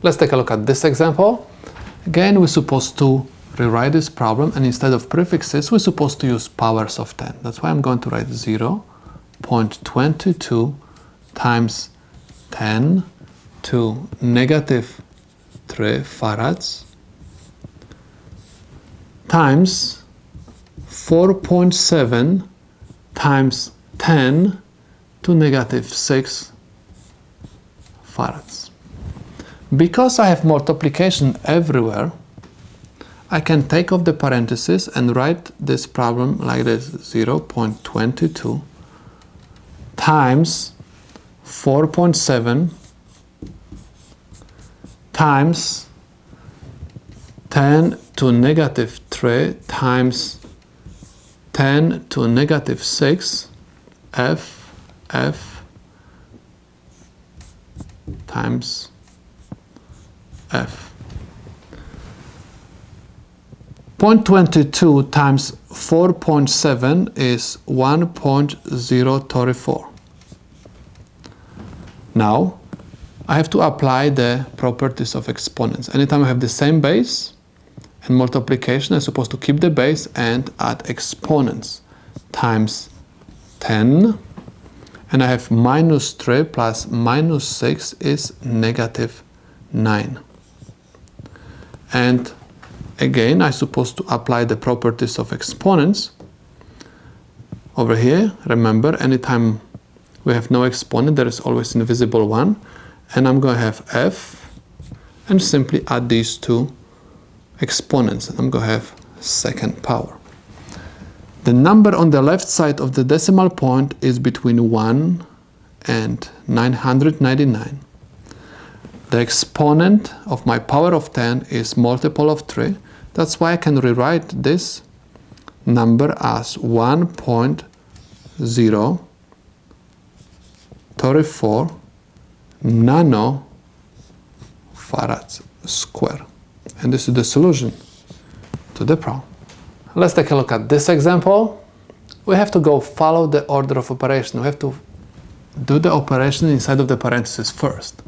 Let's take a look at this example. Again, we're supposed to rewrite this problem, and instead of prefixes, we're supposed to use powers of 10. That's why I'm going to write 0.22 times 10 to negative 3 farads times 4.7 times 10 to negative 6 farads. Because I have multiplication everywhere, I can take off the parentheses and write this problem like this: 0.22 times 4.7 times 10 to negative 3 times 10 to negative 6 f times f. 0.22 times 4.7 is 1.034. Now, I have to apply the properties of exponents. Anytime I have the same base and multiplication, I'm supposed to keep the base and add exponents. Times 10, and I have minus 3 plus minus 6 is negative 9. And again, I'm supposed to apply the properties of exponents. Over here, remember, anytime we have no exponent, there is always invisible one. And I'm going to have f, and simply add these two exponents. I'm going to have second power. The number on the left side of the decimal point is between 1 and 999. The exponent of my power of 10 is multiple of 3. That's why I can rewrite this number as 1.034 nanofarads square. And this is the solution to the problem. Let's take a look at this example. We have to follow the order of operation. We have to do the operation inside of the parentheses first.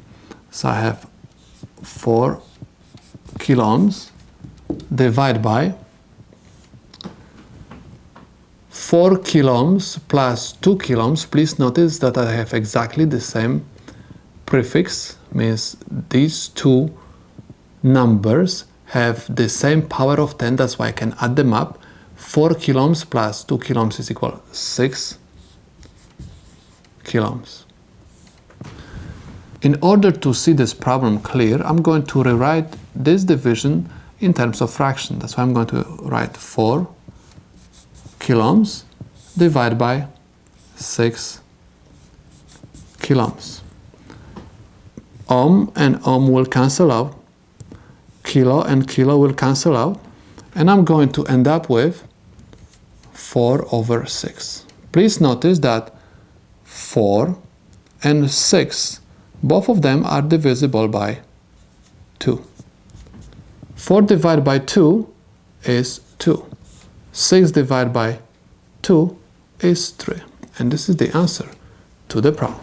So I have 4 kiloohms divided by 4 kiloohms plus 2 kiloohms. Please notice that I have exactly the same prefix, means these two numbers have the same power of 10, that's why I can add them up. 4 kiloohms plus 2 kiloohms is equal to 6 kiloohms. In order to see this problem clear, I'm going to rewrite this division in terms of fraction. That's why I'm going to write 4 kiloohms divided by 6 kiloohms. Ohm and ohm will cancel out. Kilo and kilo will cancel out. And I'm going to end up with 4 over 6. Please notice that 4 and 6, both of them are divisible by 2. 4 divided by 2 is 2. 6 divided by 2 is 3. And this is the answer to the problem.